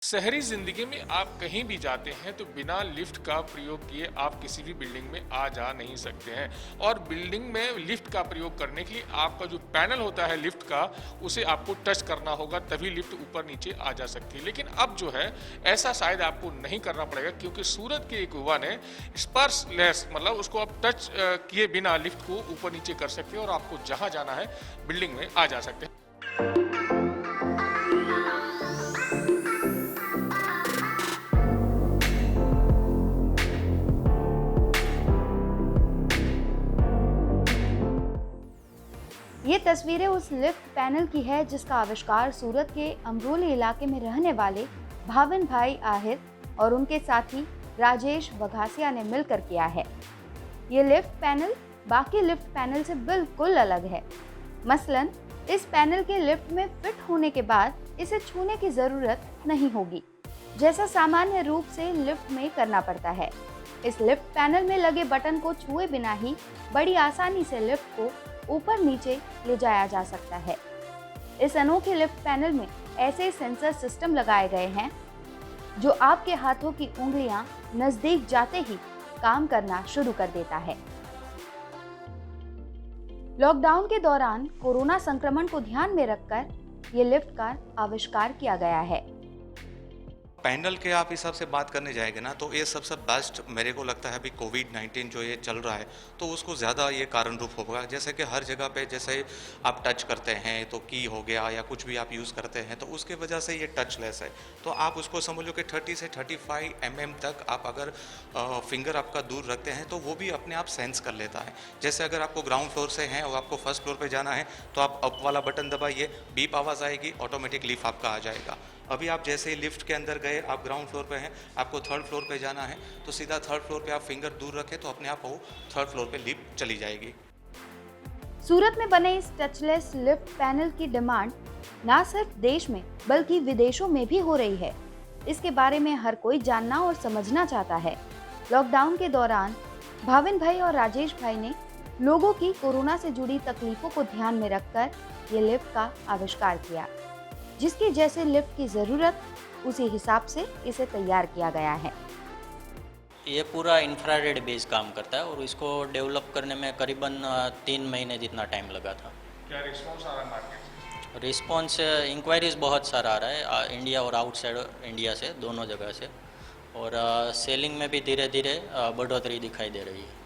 शहरी जिंदगी में आप कहीं भी जाते हैं तो बिना लिफ्ट का प्रयोग किए आप किसी भी बिल्डिंग में आ जा नहीं सकते हैं। और बिल्डिंग में लिफ्ट का प्रयोग करने के लिए आपका जो पैनल होता है लिफ्ट का, उसे आपको टच करना होगा, तभी लिफ्ट ऊपर नीचे आ जा सकती है। लेकिन अब जो है ऐसा शायद आपको नहीं करना पड़ेगा, क्योंकि सूरत के एक युवा ने स्पर्शलेस मतलब उसको आप टच किए बिना लिफ्ट को ऊपर नीचे कर सकते हैं और आपको जहां जाना है बिल्डिंग में आ जा सकते हैं। ये तस्वीरें उस लिफ्ट पैनल की है जिसका आविष्कार सूरत के अमरोली इलाके में रहने वाले भाविन भाई आहिर और उनके साथी राजेश वघासिया ने मिलकर किया है। ये लिफ्ट पैनल बाकी लिफ्ट पैनल से बिल्कुल अलग है। मसलन इस पैनल के लिफ्ट में फिट होने के बाद इसे छूने की जरूरत नहीं होगी, जैसा सामान्य रूप से लिफ्ट में करना पड़ता है। इस लिफ्ट पैनल में लगे बटन को छुए बिना ही बड़ी आसानी से लिफ्ट को ऊपर नीचे ले जाया जा सकता है। इस अनोखे लिफ्ट पैनल में ऐसे सेंसर सिस्टम लगाए गए हैं जो आपके हाथों की उंगलियां नजदीक जाते ही काम करना शुरू कर देता है। लॉकडाउन के दौरान कोरोना संक्रमण को ध्यान में रखकर ये लिफ्ट का आविष्कार किया गया है। पैनल के आप हिसाब से बात करने जाएंगे ना, तो ये सबसे बेस्ट मेरे को लगता है अभी कोविड-19 जो ये चल रहा है तो उसको ज़्यादा ये कारण रूप होगा। जैसे कि हर जगह पे जैसे आप टच करते हैं तो की हो गया या कुछ भी आप यूज़ करते हैं तो उसके वजह से ये टचलेस है। तो आप उसको समझ लो कि 30 से 35 mm तक आप अगर फिंगर आपका दूर रखते हैं तो वो भी अपने आप सेंस कर लेता है। जैसे अगर आपको ग्राउंड फ्लोर से हैं और आपको फर्स्ट फ्लोर पर जाना है तो आप अप वाला बटन दबाइए, बीप आवाज़ आएगी, ऑटोमेटिक लिफ्ट आपका आ जाएगा। अभी आप जैसे ही लिफ्ट के अंदर गए, आप ग्राउंड फ्लोर पे हैं, आपको थर्ड फ्लोर पे जाना है तो सीधा थर्ड फ्लोर पे आप फिंगर दूर रखें तो अपने आप वो थर्ड फ्लोर पे लिफ्ट चली जाएगी। सूरत में बने इस टचलेस लिफ्ट पैनल की डिमांड न सिर्फ देश में बल्कि विदेशों में भी हो रही है। इसके बारे में हर कोई जानना और समझना चाहता है। लॉकडाउन के दौरान भाविन भाई और राजेश भाई ने लोगों की कोरोना से जुड़ी तकलीफों को ध्यान में रखकर ये लिफ्ट का आविष्कार किया। जिसकी जैसे लिफ्ट की जरूरत उसी हिसाब से इसे तैयार किया गया है। ये पूरा इंफ्रारेड बेस काम करता है और इसको डेवलप करने में करीबन 3 महीने जितना टाइम लगा था। क्या रिस्पॉन्स आ रहा है मार्केट से? रिस्पॉन्स इंक्वायरीज बहुत सारा आ रहा है इंडिया और आउटसाइड इंडिया से, दोनों जगह से, और सेलिंग में भी धीरे धीरे बढ़ोतरी दिखाई दे रही है।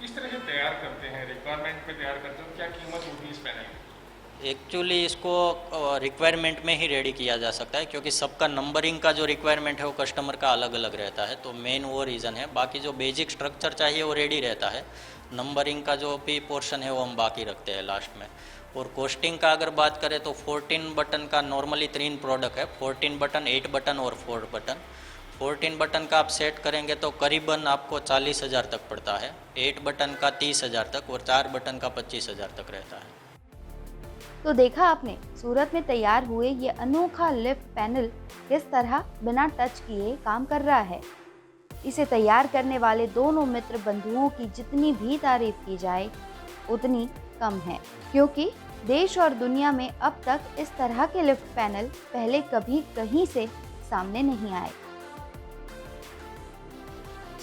किस तरह से तैयार करते हैं, रिक्वायरमेंट पे तैयार करते हो, क्या कीमत होती है इस पैनल की? एक्चुअली इसको रिक्वायरमेंट में ही रेडी किया जा सकता है, क्योंकि सबका नंबरिंग का जो रिक्वायरमेंट है वो कस्टमर का अलग अलग रहता है, तो मेन वो रीज़न है। बाकी जो बेसिक स्ट्रक्चर चाहिए वो रेडी रहता है, नंबरिंग का जो भी पोर्शन है वो हम बाकी रखते हैं लास्ट में। और कॉस्टिंग का अगर बात करें तो 14 बटन का नॉर्मली 3 प्रोडक्ट है, 14 बटन, 8 बटन और 4 बटन। 14 बटन का आप सेट करेंगे तो करीबन आपको 40,000 तक पड़ता है, 8 बटन का 30,000 तक और 4 बटन का 25,000 तक रहता है। तो देखा आपने, सूरत में तैयार हुए ये अनोखा लिफ्ट पैनल किस तरह बिना टच किए काम कर रहा है। इसे तैयार करने वाले दोनों मित्र बंधुओं की जितनी भी तारीफ की जाए उतनी कम है, क्योंकि देश और दुनिया में अब तक इस तरह के लिफ्ट पैनल पहले कभी कहीं से सामने नहीं आए।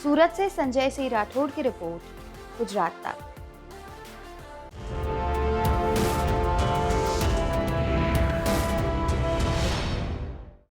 सूरत से संजय सिंह राठौड़ की रिपोर्ट, गुजरात तक।